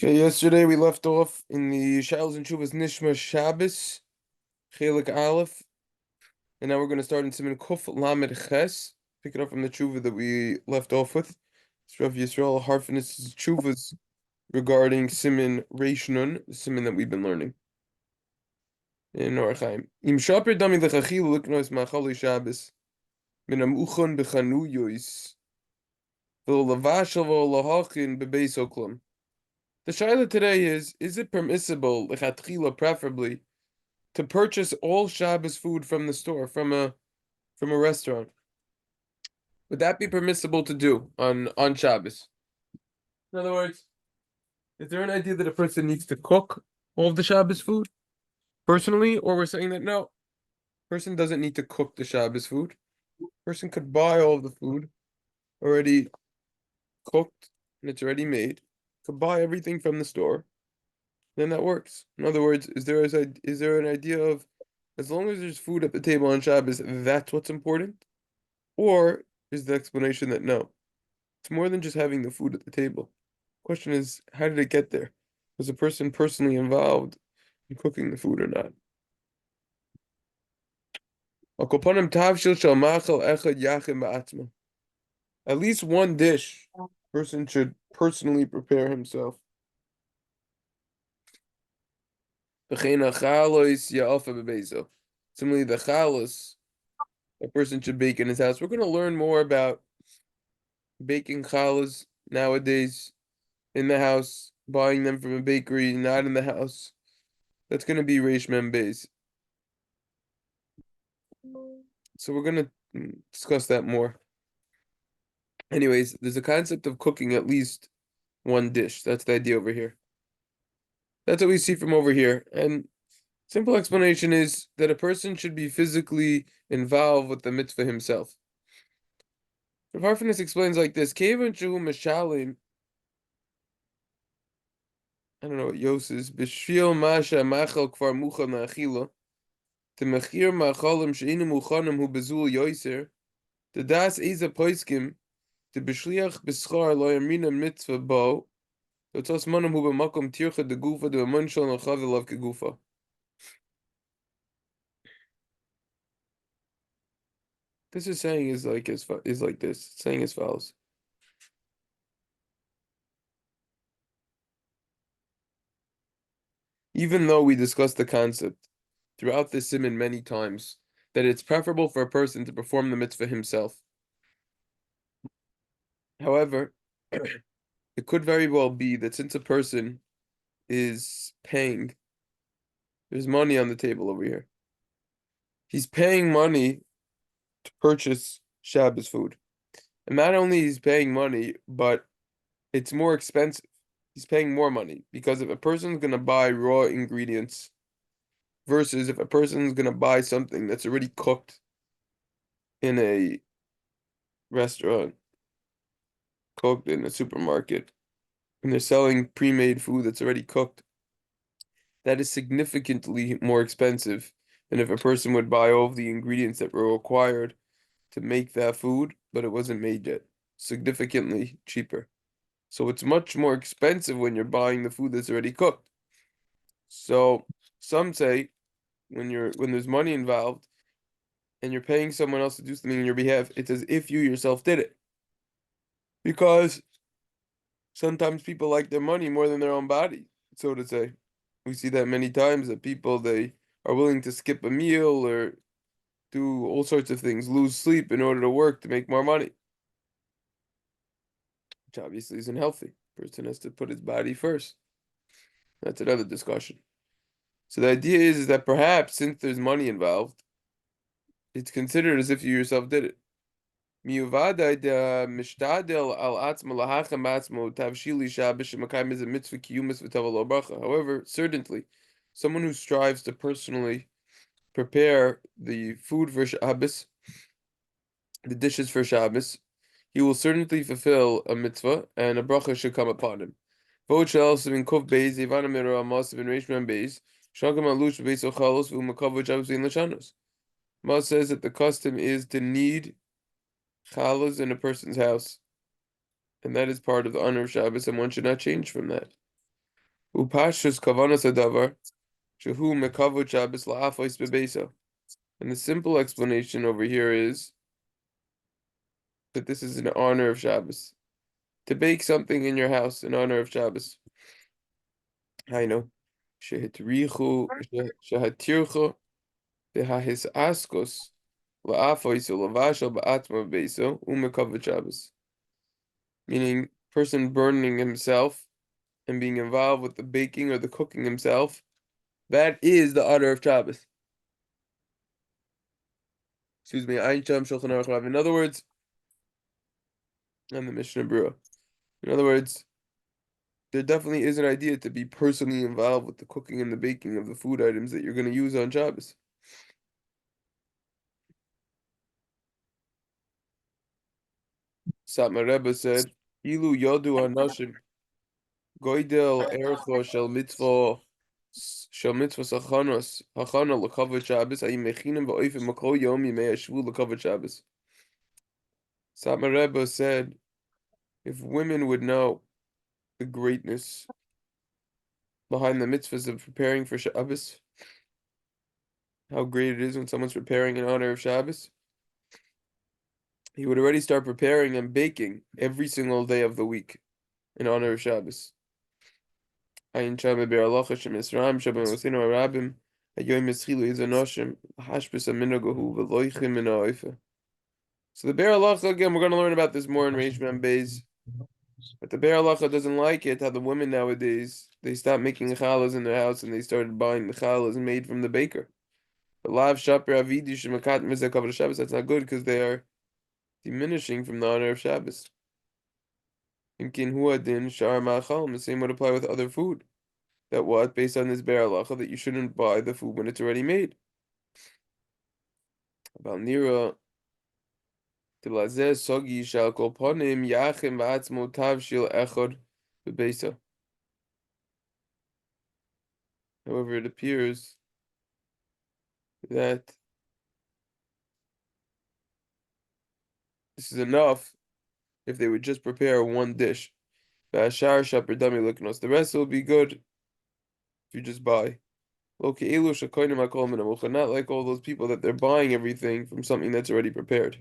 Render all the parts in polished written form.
Okay, yesterday we left off in the Shalos and Chuvas Nishmas Shabbos, Chelik Aleph, and now we're going to start in Siman Kuf Lamed Ches, pick it up from the Chuva that we left off with. It's Rav Yisrael Harfinis' Chuvas regarding Siman Reish Nun, the Siman that we've been learning in Orachaim. Im Shaper Dami Lechachil Luknos Machali Shabbos, Min Amuchon Bechanu Yois, V'lo Lavashal V'lo Lahachin Bebeis Oklum. The shaila today is it permissible, lechatchila preferably, to purchase all Shabbos food from the store, from a restaurant? Would that be permissible to do on Shabbos? In other words, is there an idea that a person needs to cook all of the Shabbos food personally, or we're saying that no, person doesn't need to cook the Shabbos food. Person could buy all of the food already cooked and it's already made. Could buy everything from the store, then that works. In other words, is there an idea of as long as there's food at the table on Shabbos, that's what's important? Or is the explanation that no, it's more than just having the food at the table? Question is, how did it get there? Was a person personally involved in cooking the food or not? At least one dish, person should personally prepare himself. Similarly, the chalos, a person should bake in his house. We're going to learn more about baking challahs nowadays in the house, buying them from a bakery, not in the house. That's going to be Reish Mem Beis. So we're going to discuss that more. Anyways, there's a concept of cooking at least one dish. That's the idea over here. That's what we see from over here. And simple explanation is that a person should be physically involved with the mitzvah himself. Rav Harfinis explains like this: Kevan Shu Mashalim. I don't know what Yos is. B'shvil Masha Machal Kfar Mucha Na'achila. Temechir Machalim Sheinu Muchanim Hu Bezul Yoiser. The Das Eza Poiskim. The B'shliach B'schar Lo Yamrina Mitzvah Bo. The Tos Manam Hu B'makom Tircha De Gufa De B'manshal Nachav Elav Kegufa. This is saying is like this. It's saying as follows. Even though we discussed the concept throughout this simon many times that it's preferable for a person to perform the mitzvah himself. However, it could very well be that since a person is paying, there's money on the table over here. He's paying money to purchase Shabbos food. And not only he's paying money, but it's more expensive. He's paying more money because if a person's going to buy raw ingredients versus if a person's going to buy something that's already cooked in a restaurant, cooked in a supermarket, and they're selling pre-made food that's already cooked, that is significantly more expensive than if a person would buy all of the ingredients that were required to make that food, but it wasn't made yet. Significantly cheaper. So it's much more expensive when you're buying the food that's already cooked. So some say when there's money involved and you're paying someone else to do something on your behalf, it's as if you yourself did it. Because sometimes people like their money more than their own body, so to say. We see that many times that people they are willing to skip a meal or do all sorts of things, lose sleep in order to work to make more money, which obviously isn't healthy. Person has to put his body first. That's another discussion. So the idea is that perhaps since there's money involved, it's considered as if you yourself did it. However, certainly, someone who strives to personally prepare the food for Shabbos, the dishes for Shabbos, he will certainly fulfill a mitzvah, and a bracha should come upon him. Ma says that the custom is to knead challahs in a person's house, and that is part of the honor of Shabbos, and one should not change from that. Upashus kavanas adavar, shehu mekavod Shabbos la'afois bebeso. And the simple explanation over here is that this is in honor of Shabbos. To bake something in your house in honor of Shabbos. I know. Shehitrichu, shehatirchu, behahis askos, la'afois u'lavashal ba'atma beso, umekavod Shabbos. Meaning, person burning himself and being involved with the baking or the cooking himself, that is the honor of Shabbos. Excuse me, Ayin Sham Shulchan Aruch Rav. In other words, I'm the Mishnah Berurah. In other words, there definitely is an idea to be personally involved with the cooking and the baking of the food items that you're going to use on Shabbos. Satmar Rebbe said, "Ilu yodu hanashim goydel ercho shel mitzvah sachanos hachana l'kavod Shabbos ayim mechinim va'oifim makol yom yimei hashvu l'kavod Shabbos." Satmar Rebbe said, if women would know the greatness behind the mitzvahs of preparing for Shabbos, how great it is when someone's preparing in honor of Shabbos, he would already start preparing and baking every single day of the week in honor of Shabbos. Ayin Shabbat Be'alacha Shem Yisraim Shabbat Mosino Arabim Hayoim Yischilu Yizanoshim Hashbis Aminagohu V'loichim Min Ha'oifa. So the Be'er Halacha, again, we're going to learn about this more in Reish Mem Beis. But the Be'er Halacha doesn't like it, how the women nowadays, they stopped making challahs in their house and they started buying the challahs made from the baker. But Lav Shaper Avidi Shemakat Mizah Kavod Shabbos, that's not good because they are diminishing from the honor of Shabbos. Imkin Huadin Shar Ma'achal, the same would apply with other food. That what, based on this Be'er Halacha, that you shouldn't buy the food when it's already made. About Nira, Tilazeh Sogi Shal Kol Ponim Yachim Va'atzmo Tav Shil Echad Bebeisa. However, it appears that this is enough if they would just prepare one dish. The rest will be good if you just buy. Not like all those people that they're buying everything from something that's already prepared.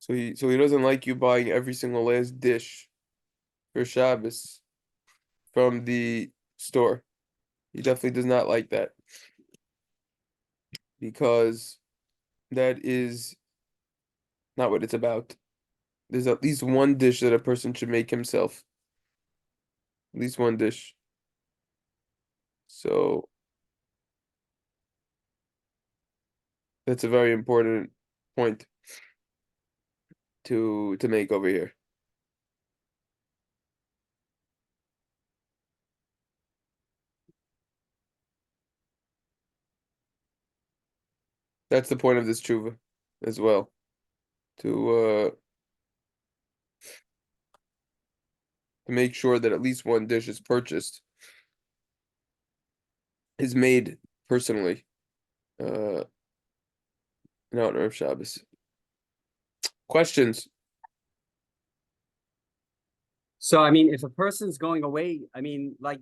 So he doesn't like you buying every single last dish for Shabbos from the store. He definitely does not like that because that is not what it's about. There's at least one dish that a person should make himself. At least one dish. So that's a very important point to make over here. That's the point of this tshuva as well. To make sure that at least one dish is purchased, is made personally, in honor of Shabbos. Questions? So, I mean, if a person's going away, I mean, like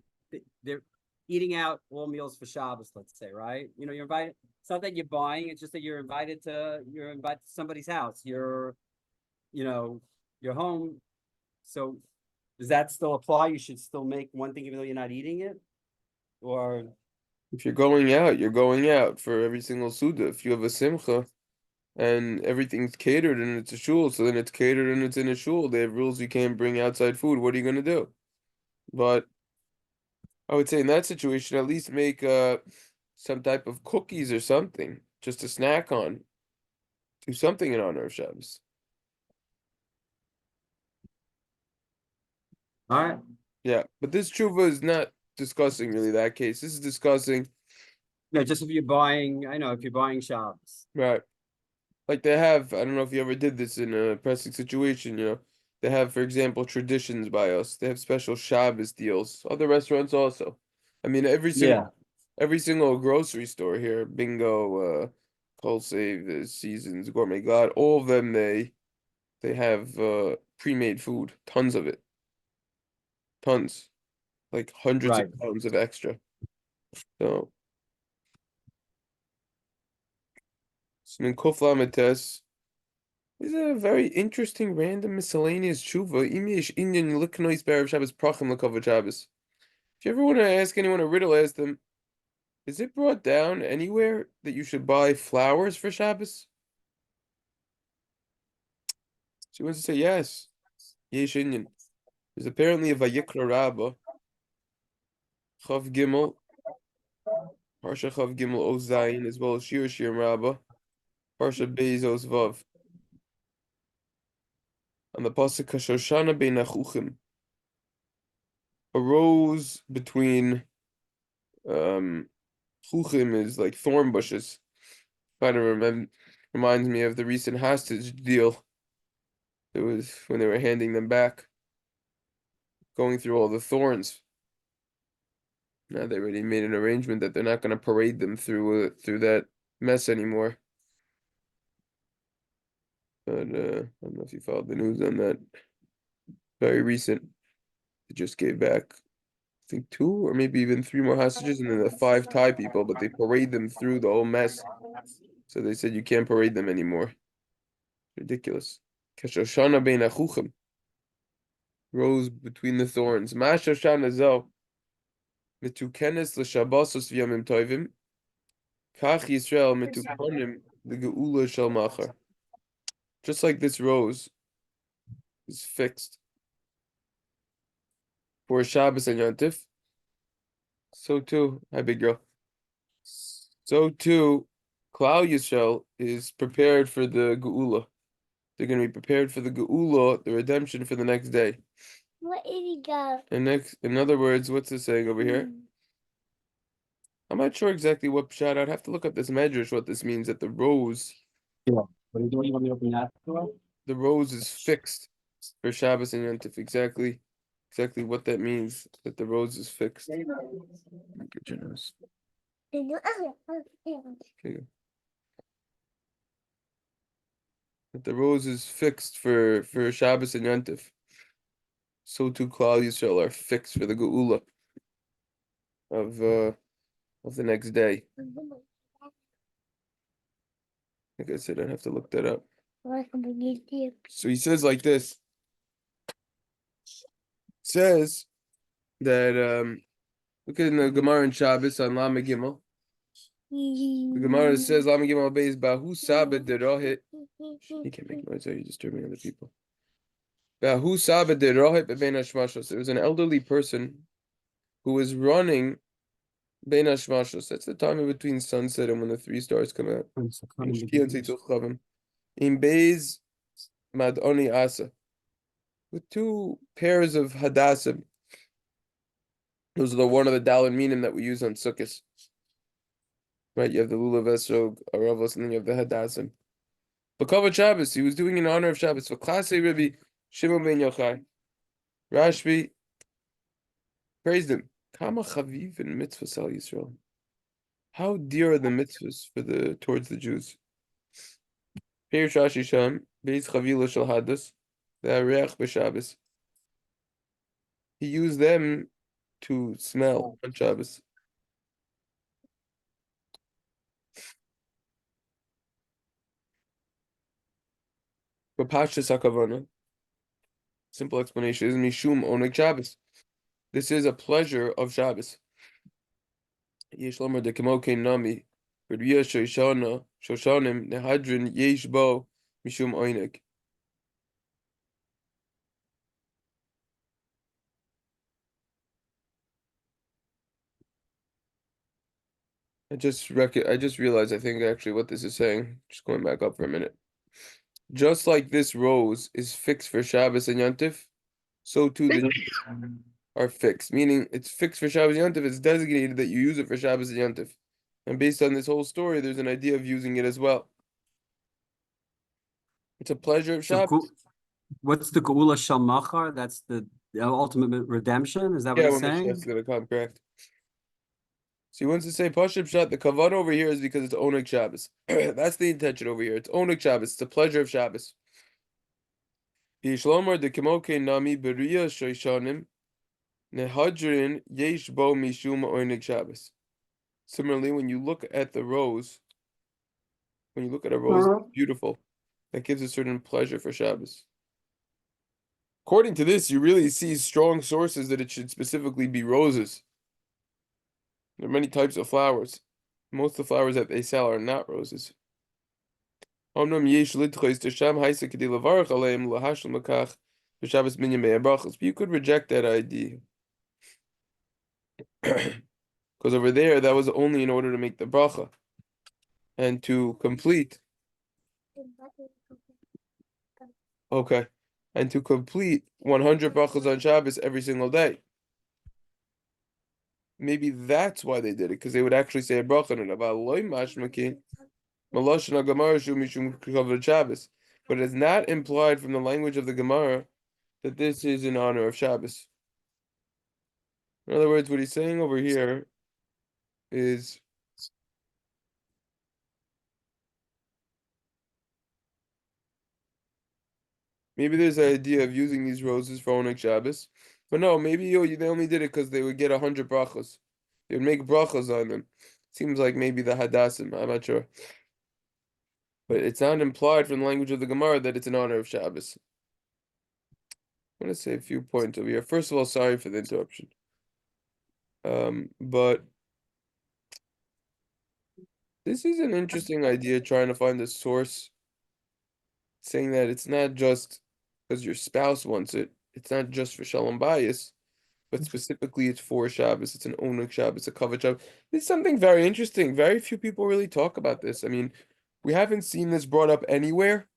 they're eating out all meals for Shabbos, let's say, right? You know, you're invited. It's not that you're buying; it's just that you're invited to somebody's house. You're home. So, does that still apply? You should still make one thing even though you're not eating it, or If you're going out, you're going out for every single suda. If you have a simcha and everything's catered and it's a shul, so then it's catered and it's in a shul. They have rules you can't bring outside food. What are you gonna do? But I would say in that situation, at least make some type of cookies or something, just to snack on. Do something in honor of Shabbos. all right? Yeah, but this tshuva is not discussing really that case. This is discussing, No, just if you're buying, I know if you're buying Shabbos. right, like they have, I don't know if you ever did this in a pressing situation, they have, for example, traditions by us. They have special Shabbos deals. Other restaurants also. I mean, every single Yeah. every single grocery store here, bingo, Kol Save, the Seasons, Gourmet God, all of them they have pre-made food, tons of it, tons, like hundreds Right. of pounds of extra. So, Siman Kuf Lamed Tes is a very interesting random miscellaneous tshuva. Imish Inyan Liknois Barav Shabbos Prachim Lakovat Shabbos. If you ever want to ask anyone a riddle, ask them, is it brought down anywhere that you should buy flowers for Shabbos? She wants to say yes. Yesh Inyan. There's apparently a Vayikra Rabbah, Chav Gimel, Parsha Chav Gimel Oz Zayin, as well as Shir Shirim Rabbah, Parsha Beis Oz Vav. On the pasuk Shoshana Bein Achuchim, a rose between chuchim is like thorn bushes. Kind of reminds me of the recent hostage deal. It was when they were handing them back, going through all the thorns. Now they already made an arrangement that they're not going to parade them through that mess anymore. But I don't know if you followed the news on that. Very recent. They just gave back, I think, 2 or maybe even 3 more hostages, and then the 5 Thai people, but they parade them through the whole mess. So they said you can't parade them anymore. Ridiculous. Keshoshana bein achuchim. Rose between the thorns. Ma shoshana zo. Mitukenes l'shabbosos v'yamim tovim. Kach Yisrael mitukonim l'geula shel machar. Just like this rose is fixed for Shabbos and Yontif, so too, hi big girl. So too, Klal Yisrael is prepared for the geula. They're going to be prepared for the geula, the redemption for the next day. Where did he go? And in other words, what's it saying over here? I'm not sure exactly what pshat. I'd have to look up this medrash, what this means, that the rose. Yeah. What are you doing? You want me to open that door? The rose is fixed for Shabbos and Yontif. Exactly what that means, that the rose is fixed. Get your nose. Okay, go. That the rose is fixed for Shabbos and Yontif. So too Klal Yisrael are fixed for the geula of the next day. Like I said, I'd have to look that up. So he says like this. Says that look at the Gemara in Shabbos on Lama Gimel. The Gemara says Lama Gimel Beis Bahu Sabed Derohit. You can't make noise, you're disturbing other people. Bahu Sabed Derohit Bein Hashmashos. There was an elderly person who was running Bein Hashmashos. That's the time in between sunset and when the 3 stars come out. In Beis Madoni Asa, with 2 pairs of hadassim. Those are one of the dalin minim that we use on sukkahs. Right, you have the lulav esrog, aravos, and then you have the hadassim. B'kavod Shabbos, he was doing in honor of Shabbos. For Klasei Rabbi Shimon ben Yochai, Rashbi praised him. Kama chaviv in mitzvahs al Yisrael. How dear are the mitzvahs towards the Jews? Peirush Rashi Sham, Beis Chavila Shel Hadas, the Areach b'Shabbos. He used them to smell on Shabbos. Rapashas HaKavana. Simple explanation is Mishum Oneg Shabbos. This is a pleasure of Shabbos. Yesh Lomer de Kemokein Nami. R'Riyah Shoshanim Nehadrin Yesh Bo Mishum Oneg. I just realized I think actually what this is saying. Just going back up for a minute. Just like this rose is fixed for Shabbos and Yontif, so too the are fixed. Meaning it's fixed for Shabbos and Yontif. It's designated that you use it for Shabbos and Yontif. And based on this whole story, there's an idea of using it as well. It's a pleasure of Shabbos. What's the geula shel machar? That's the ultimate redemption. Is that what Yeah, it's when saying? Mashiach's gonna come, correct. So he wants to say Pashib Shat, the kavan over here is because it's Oneg Shabbos. That's the intention over here. It's Oneg Shabbos. It's the pleasure of Shabbos. Yishlomar de Kemoke Nami Beria Shoishanim Nehadrin Yesh Bo Mishum Oneg Shabbos. Similarly, when you look at the rose, when you look at a rose, it's beautiful. That gives a certain pleasure for Shabbos. According to this, you really see strong sources that it should specifically be roses. There are many types of flowers. Most of the flowers that they sell are not roses. But you could reject that idea. Because over there, that was only in order to make the bracha. And to complete, okay, and to complete 100 brachas on Shabbos every single day. Maybe that's why they did it, because they would actually say a bracha on it. But it's not implied from the language of the Gemara that this is in honor of Shabbos. In other words, what he's saying over here is maybe there's an idea of using these roses for Oneg Shabbos, but no, maybe they only did it because they would get 100 brachas. They would make brachas on them. Seems like maybe the Hadassim, I'm not sure. But it's not implied from the language of the Gemara that it's in honor of Shabbos. I'm going to say a few points over here. First of all, sorry for the interruption. But this is an interesting idea, trying to find a source saying that it's not just because your spouse wants it. It's not just for Shalom Bayis, but specifically it's for Shabbos. It's an Oneg Shabbos, a Kavod Shabbos. This is something very interesting. Very few people really talk about this. I mean, we haven't seen this brought up anywhere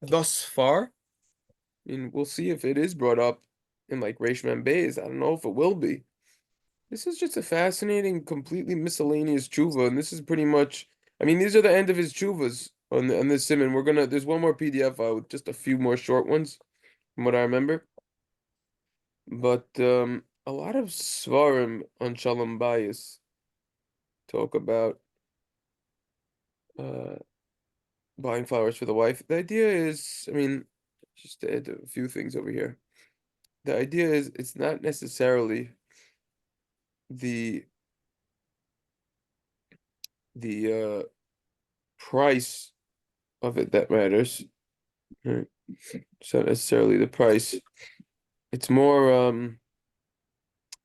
thus far. I mean, we'll see if it is brought up in like Reish Mem Beis. I don't know if it will be. This is just a fascinating, completely miscellaneous tshuva, and this is pretty much. I mean, these are the end of his tshuvas on this simon. There's one more PDF file with just a few more short ones, from what I remember. But a lot of svarim on Shalom Bayis talk about buying flowers for the wife. The idea is, I mean, just to add a few things over here. The idea is it's not necessarily the price of it that matters. Right? It's not necessarily the price. It's more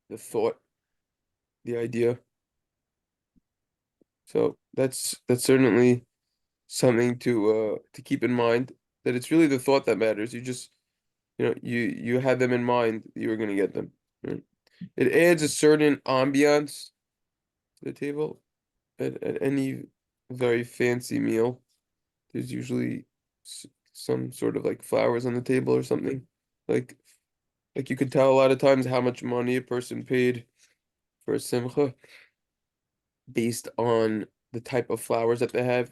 the thought, the idea. So that's certainly something to keep in mind, that it's really the thought that matters. You just you had them in mind that you were gonna get them. Right? It adds a certain ambiance to the table at any very fancy meal. There's usually some sort of like flowers on the table or something. Like you could tell a lot of times how much money a person paid for a simcha based on the type of flowers that they have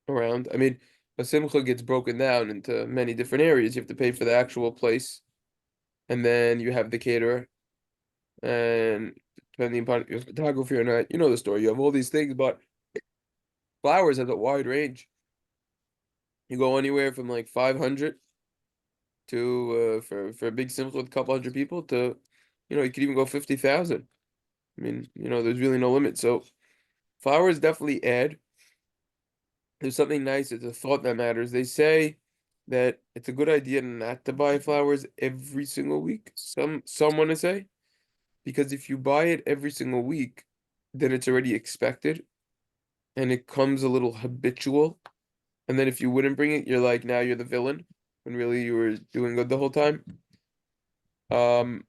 around. I mean, a simcha gets broken down into many different areas. You have to pay for the actual place, and then you have the caterer, and depending upon your photography or not, you know the story. You have all these things, but flowers has a wide range. You go anywhere from like 500 to for a big simcha with a couple hundred people to, you could even go 50,000. I mean, there's really no limit. So flowers definitely add. There's something nice. It's a thought that matters. They say that it's a good idea not to buy flowers every single week. Some want to say, because if you buy it every single week, then it's already expected, and it comes a little habitual. And then if you wouldn't bring it, you're like, now you're the villain, when really you were doing good the whole time. You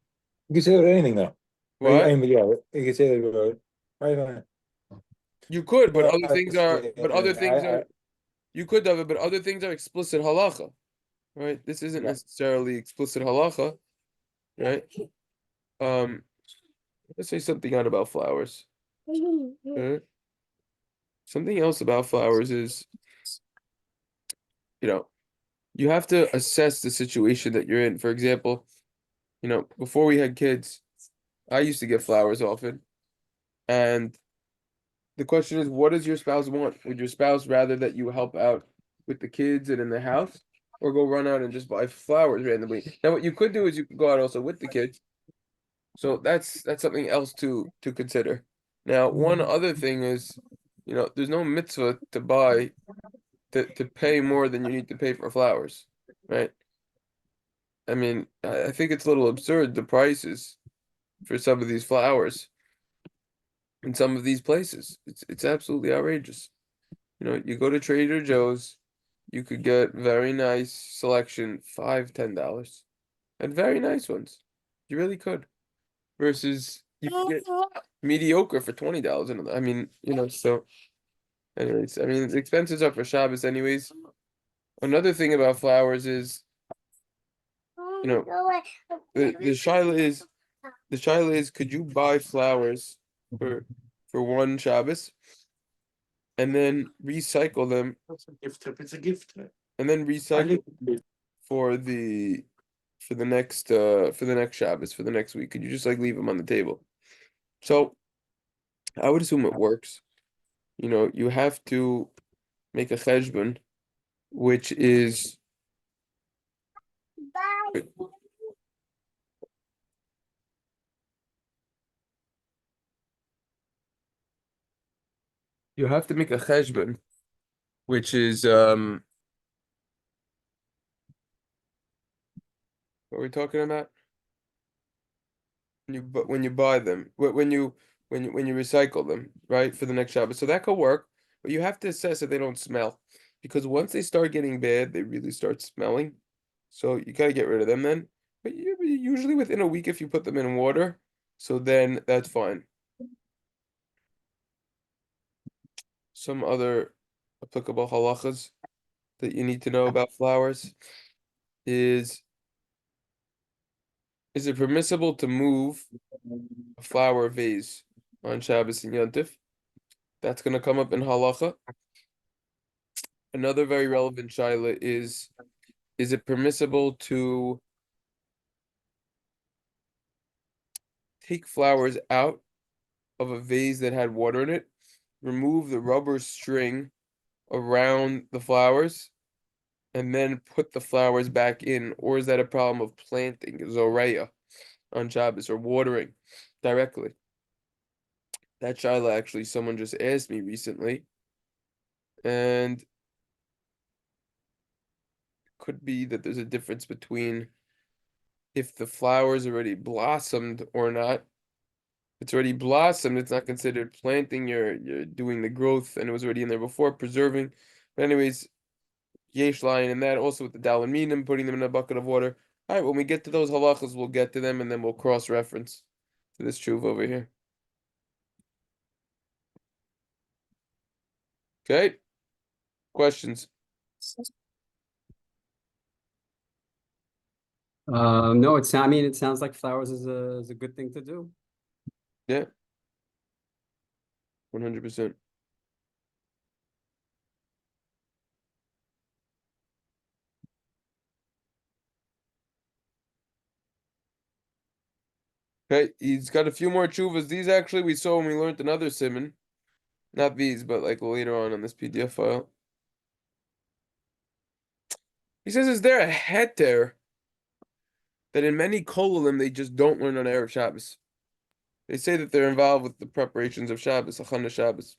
can say that about anything, though. What? I mean, yeah, you can say that about right. You could, but Well, other things are, you could have it, but other things are explicit halacha, right? This isn't Yeah. necessarily explicit halacha, right? Let's say something out about flowers. Okay? Something else about flowers is, you have to assess the situation that you're in. For example, before we had kids, I used to get flowers often. And the question is, what does your spouse want? Would your spouse rather that you help out with the kids and in the house, or go run out and just buy flowers randomly? Now, what you could do is you could go out also with the kids. So that's something else to consider. Now, one other thing is, there's no mitzvah to buy to pay more than you need to pay for flowers, right? I mean, I think it's a little absurd the prices for some of these flowers in some of these places. It's absolutely outrageous. You go to Trader Joe's, you could get very nice selection, $5, $10, and very nice ones. You really could. Versus you can get mediocre for $20. I mean, so anyways, I mean the expenses are for Shabbos anyways. Another thing about flowers is, the shaila is could you buy flowers for one Shabbos and then recycle them It's a gift. and then recycle for the next Shabbos for the next week? Could you just like leave them on the table? So I would assume it works. You have to make a cheshbon, which is you have to make a cheshbon, which is what are we talking about? When you buy them, when you recycle them, right, for the next Shabbos. So that could work, but you have to assess that they don't smell, because once they start getting bad, they really start smelling. So you gotta get rid of them then. But usually within a week if you put them in water, so then that's fine. Some other applicable halachas that you need to know about flowers is it permissible to move a flower vase on Shabbos and Yontif? That's going to come up in halacha. Another very relevant shaila is it permissible to take flowers out of a vase that had water in it, remove the rubber string around the flowers, and then put the flowers back in? Or is that a problem of planting zoreya on Shabbos or watering directly? That shaila actually someone just asked me recently, and could be that there's a difference between if the flowers already blossomed or not. If it's already blossomed, it's not considered planting. You're doing the growth, and it was already in there before, preserving. But anyways, yesh line and that also with the dalaminim, putting them in a bucket of water. All right, when we get to those halachas, we'll get to them, and then we'll cross-reference to this truth over here. Okay. Questions? No, I mean, it sounds like flowers is a good thing to do. Yeah. 100%. Okay, he's got a few more chuvas. These actually we saw when we learned another simon. Not these, but like later on this PDF file. He says, is there a heter that in many kolalim they just don't learn on Erev Shabbos? They say that they're involved with the preparations of Shabbos, Achana Shabbos.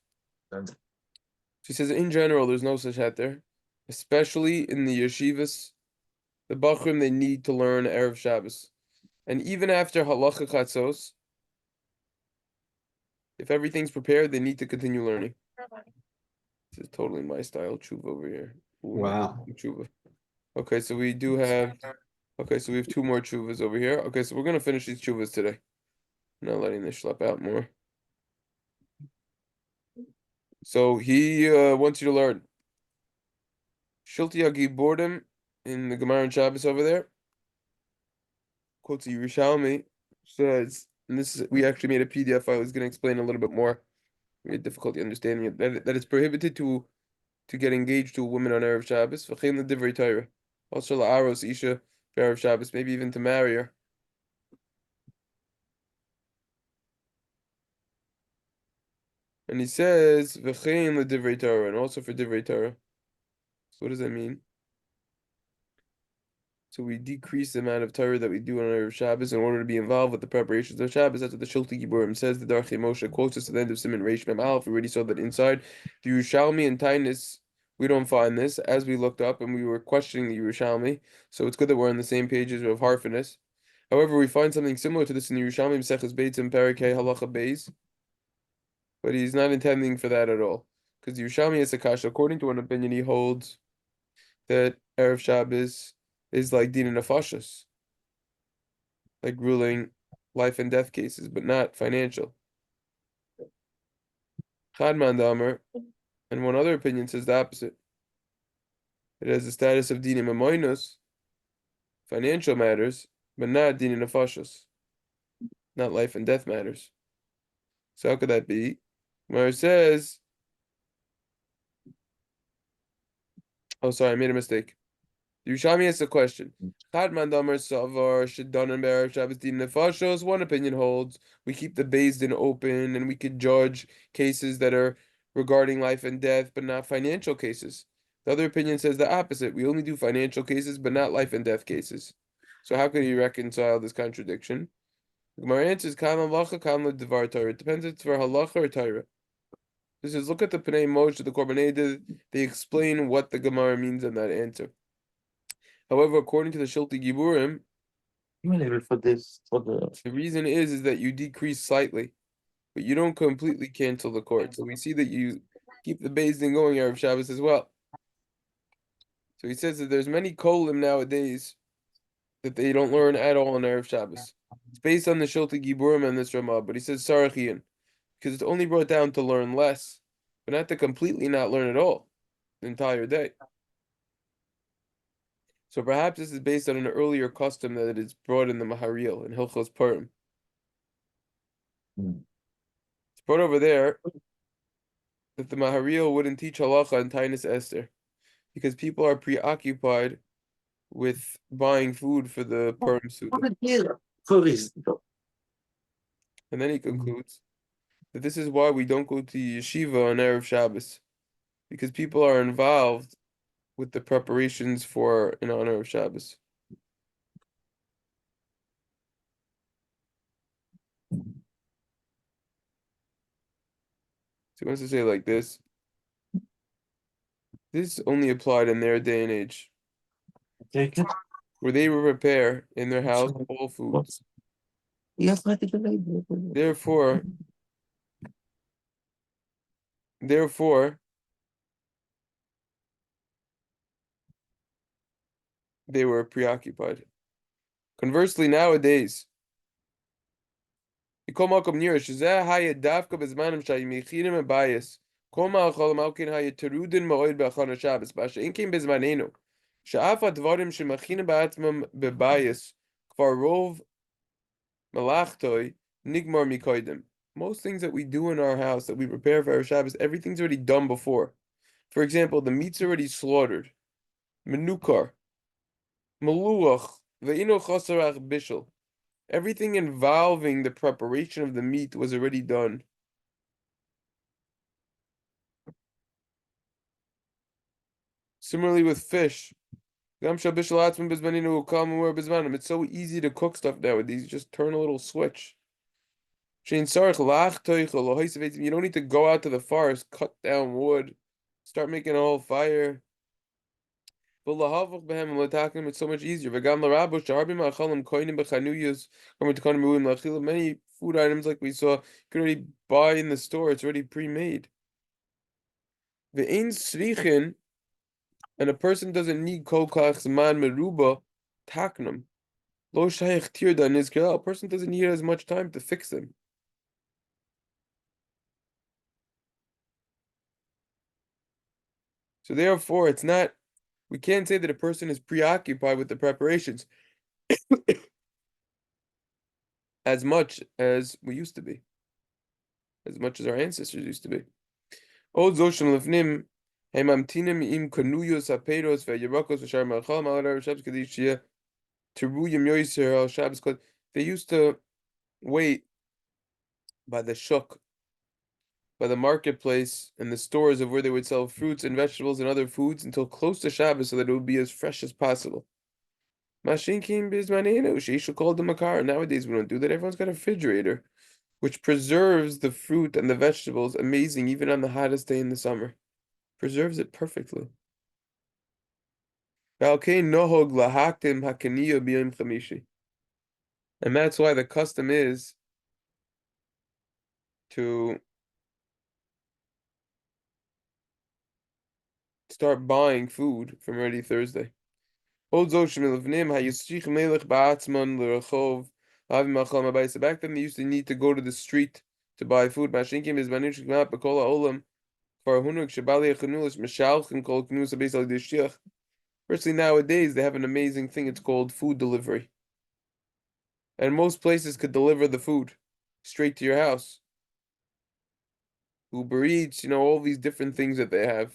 She says, in general, there's no such heter, especially in the yeshivas. The Bachrim, they need to learn Erev Shabbos. And even after Halacha Chatzos, if everything's prepared, they need to continue learning. This is totally my style tshuva over here. Ooh, Wow. tshuva. Okay, so we do have. Okay, so we have two more chuvas over here. Okay, so we're gonna finish these chuvas today. Not letting this schlep out more. So he wants you to learn Shilti Agibordem in the Gemara and Shabbos over there. Quotes Yerushalmi says, and this is we actually made a PDF. I was gonna explain a little bit more. We had difficulty understanding it. That it's prohibited to get engaged to a woman on Erev Shabbos. V'chein l'divrei Torah. Also la'aros isha for Erev Shabbos, maybe even to marry her. And he says, V'chein l'divrei Torah, and also for divrei Torah. So what does that mean? So we decrease the amount of Torah that we do on Erev Shabbos in order to be involved with the preparations of Shabbos. That's what the Shilti Giburim says. The Darchei Moshe quotes us at the end of Siman Reish Mem Aleph. We already saw that inside the Yerushalmi and Tainus, we don't find this, as we looked up and we were questioning the Yerushalmi. So it's good that we're on the same pages of Harfinus. However, we find something similar to this in the Yerushalmi, Maseches Beitzim, Parakeh, Halacha Beis. But he's not intending for that at all. Because the Yerushalmi is a kasha. According to one opinion, he holds that Erev Shabbos is like Din Nefashos, like ruling life and death cases, but not financial. Chadman Damer, and one other opinion says the opposite. It has the status of Dinim Amoinos, financial matters, but not Din Nefashos, not life and death matters. So how could that be? Mar says, oh, sorry, I made a mistake. Yerushalmi asks a question. Chadman Damer Savar Shiddanan Be'erev Shabbos Din Nefashos. One opinion holds we keep the Beis Din open and we could judge cases that are regarding life and death, but not financial cases. The other opinion says the opposite. We only do financial cases, but not life and death cases. So how could he reconcile this contradiction? The Gemara answers, Kam halacha, kam le'devar Torah. It depends if it's for halacha or Torah. This is look at the Pnei Moshe, the Korban Eidah. They explain what the Gemara means in that answer. However, according to the Shilti Giburim, the reason is that you decrease slightly, but you don't completely cancel the court. So we see that you keep the Beis Din going Erev Shabbos as well. So he says that there's many kolim nowadays that they don't learn at all on Erev Shabbos. It's based on the Shilti Giburim and this Ramah, but he says Sarachian, because it's only brought down to learn less, but not to completely not learn at all the entire day. So perhaps this is based on an earlier custom that is brought in the Maharil in Hilchos Purim. It's brought over there that the Maharil wouldn't teach halacha and Tainus Esther because people are preoccupied with buying food for the Purim Suda. And then he concludes that this is why we don't go to yeshiva on Erev Shabbos, because people are involved with the preparations for in honor of Shabbos. So he wants to say like this. This only applied in their day and age, where they would prepare in their house all foods. Therefore, they were preoccupied. Conversely, nowadays, so now nowadays, most things that we do in our house that we prepare for our Shabbos, everything's already done before. For example, the meat's already slaughtered. Menukar. Maluach. Ve'ino chasarach bishul. Everything involving the preparation of the meat was already done. Similarly with fish. It's so easy to cook stuff nowadays. You just turn a little switch. You don't need to go out to the forest, cut down wood, start making a whole fire. It's so much easier. Many food items, like we saw, you can already buy in the store. It's already pre-made. And a person doesn't need kol kach zman meruba taknum. Lo shayich tirda nizkira. A person doesn't need as much time to fix them. So therefore, it's not. We can't say that a person is preoccupied with the preparations as much as we used to be, as much as our ancestors used to be. Old zoshim lefnim. They used to wait by the shuk by the marketplace and the stores of where they would sell fruits and vegetables and other foods until close to Shabbos so that it would be as fresh as possible. Mashinkim bizmanenu, sheisha called the makar. Nowadays we don't do that. Everyone's got a refrigerator, which preserves the fruit and the vegetables amazing even on the hottest day in the summer. Preserves it perfectly. And that's why the custom is to start buying food from already Thursday. Back then they used to need to go to the street to buy food. Firstly, nowadays they have an amazing thing, it's called food delivery. And most places could deliver the food straight to your house. Uber Eats, all these different things that they have.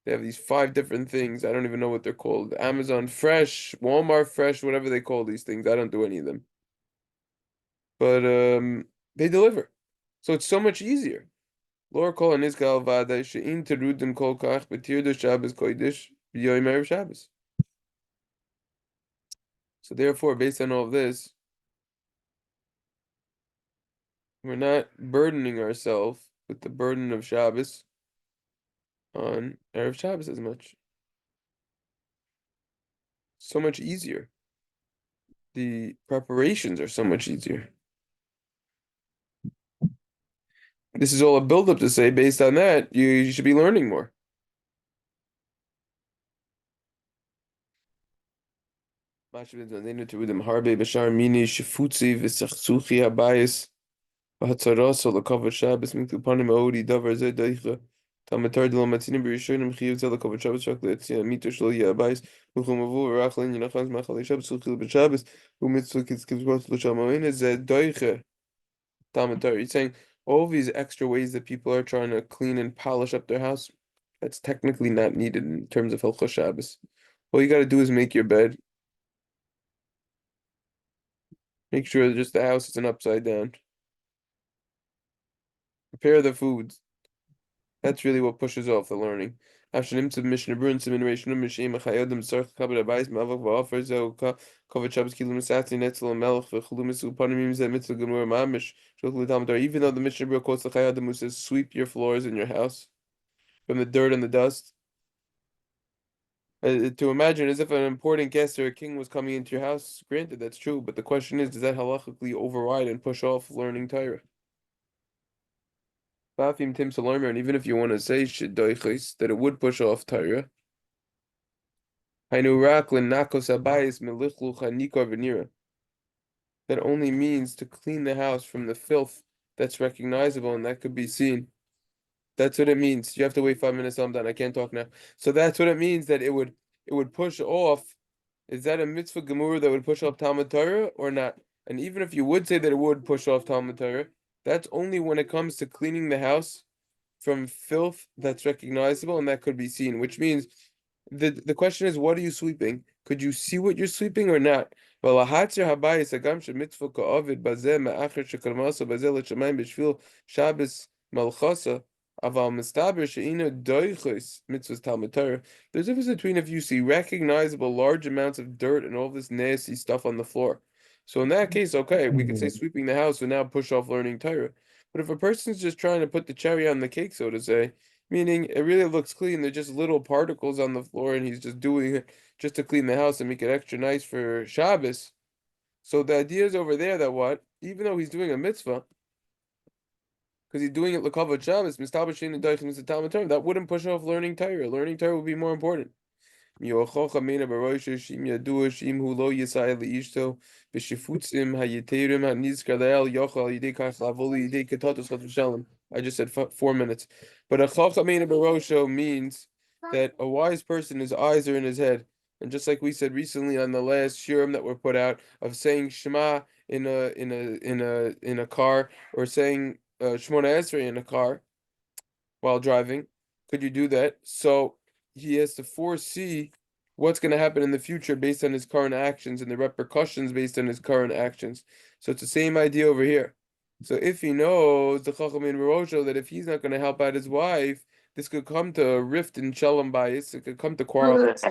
They have these 5 different things. I don't even know what they're called. Amazon Fresh, Walmart Fresh, whatever they call these things. I don't do any of them. But they deliver. So it's so much easier. Laura call and Iskal Vada Shein Terudim Kol Kach Betirdu Shabbos Kodesh B'Yoyim Erev Shabbos. So therefore, based on all of this, we're not burdening ourselves with the burden of Shabbos on Erev Shabbos as much. So much easier. The preparations are so much easier. This is all a build-up to say, based on that, you should be learning more. You're saying all these extra ways that people are trying to clean and polish up their house, that's technically not needed in terms of Hilchos Shabbos. All you got to do is make your bed. Make sure that just the house isn't upside down. Prepare the foods. That's really what pushes off the learning. Even though the Mishnah Berurah quotes the Chayadim who says, sweep your floors in your house from the dirt and the dust. To imagine as if an important guest or a king was coming into your house, granted, that's true, but the question is, does that halachically override and push off learning Torah? And even if you want to say that it would push off Torah, that only means to clean the house from the filth that's recognizable and that could be seen. That's what it means. You have to wait 5 minutes. I'm done. I can't talk now. So that's what it means, that it would push off. Is that a mitzvah gemura that would push off Talmud Torah or not? And even if you would say that it would push off Talmud Torah, that's only when it comes to cleaning the house from filth that's recognizable and that could be seen, which means the question is, what are you sweeping? Could you see what you're sweeping or not? There's a difference between if you see recognizable large amounts of dirt and all this nasty stuff on the floor. So in that case, okay, we could say sweeping the house would now push off learning Torah. But if a person's just trying to put the cherry on the cake, so to say, meaning it really looks clean, they're just little particles on the floor, and he's just doing it just to clean the house and make it extra nice for Shabbos. So the idea is over there that what, even though he's doing a mitzvah, because he's doing it l'kavod Shabbos, that wouldn't push off learning Torah. Learning Torah would be more important. I just said 4 minutes. But a chachamina barosho means that a wise person, his eyes are in his head. And just like we said recently on the last shiurim that were put out of saying Shema in a car, or saying Shmona Esrei in a car while driving, could you do that? So he has to foresee what's going to happen in the future based on his current actions and the repercussions based on his current actions. So it's the same idea over here. So if he knows the Chacham in Barosho that if he's not going to help out his wife, this could come to a rift in Shalom Bayis. It could come to quarrel. So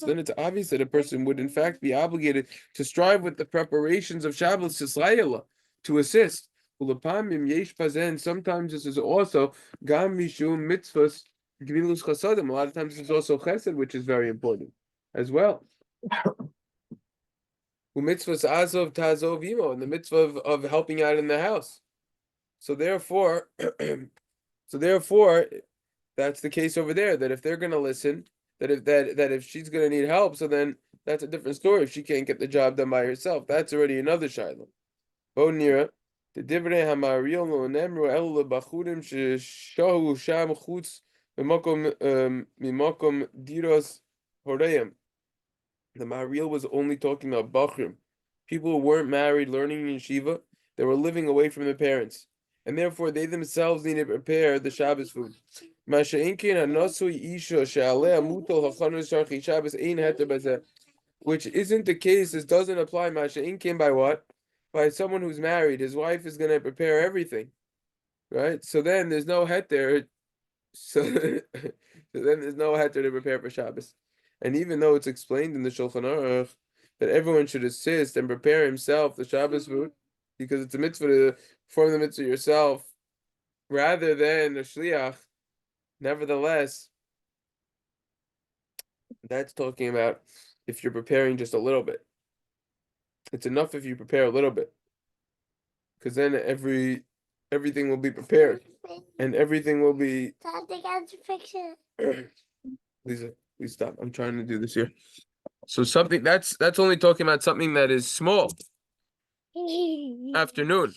then it's obvious that a person would in fact be obligated to strive with the preparations of Shabbos to assist. And sometimes this is also gam mishum mitzvahs gmilus chasadim. A lot of times this is also chesed, which is very important as well. Mitzvahs azov tazov imo, and the mitzvah of helping out in the house. So therefore, that's the case over there. That if they're going to listen, that if she's going to need help, so then that's a different story. If she can't get the job done by herself, that's already another shiloh. Bo nira, the divrei hamaril lo nemru el lebachurim sheshahu sham chutz mimakom diros horeim. The Maharil was only talking about Bachrim, people who weren't married, learning in yeshiva, they were living away from their parents, and therefore they themselves needed to prepare the Shabbos food. Which isn't the case. This doesn't apply. By what? By someone who's married. His wife is going to prepare everything, right? So then there's no het there. So, so then there's no heter to prepare for Shabbos. And even though it's explained in the Shulchan Aruch that everyone should assist and prepare himself the Shabbos food, because it's a mitzvah to perform the mitzvah yourself rather than a shliach, nevertheless, that's talking about if you're preparing just a little bit. It's enough if you prepare a little bit, because then everything will be prepared and everything will be. Lisa, please stop. I'm trying to do this here. So something that's only talking about something that is small. Afternoon.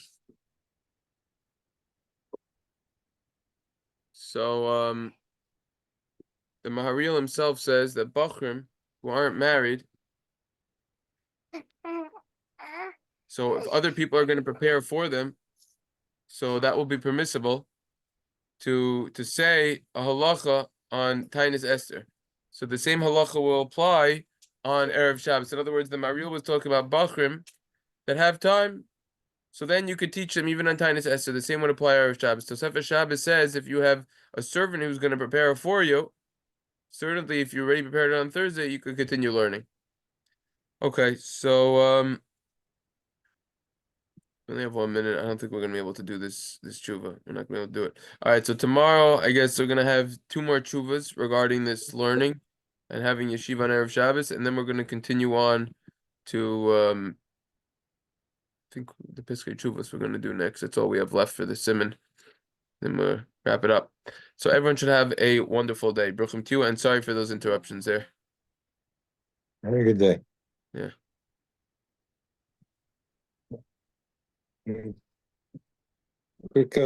So the Maharil himself says that Bachrim who aren't married. So if other people are going to prepare for them, so that will be permissible to say a halacha on Tainus Esther. So the same halacha will apply on Erev Shabbos. In other words, the Maharil was talking about Bachrim that have time. So then you could teach them even on Tainus Esther. The same would apply Erev Shabbos. So Sefer Shabbos says if you have a servant who's going to prepare for you, certainly if you already prepared it on Thursday, you could continue learning. Okay, so we only have 1 minute. I don't think we're gonna be able to do this tshuva. We're not gonna be able to do it. All right, so tomorrow I guess we're gonna have 2 more tshuvas regarding this learning and having yeshiva on Erev Shabbos, and then we're gonna continue on to I think the Piskei Tshuvas we're gonna do next. That's all we have left for the Siman. Then we'll wrap it up. So everyone should have a wonderful day. Bruchim to you, and sorry for those interruptions there. Have a good day. Yeah. Quick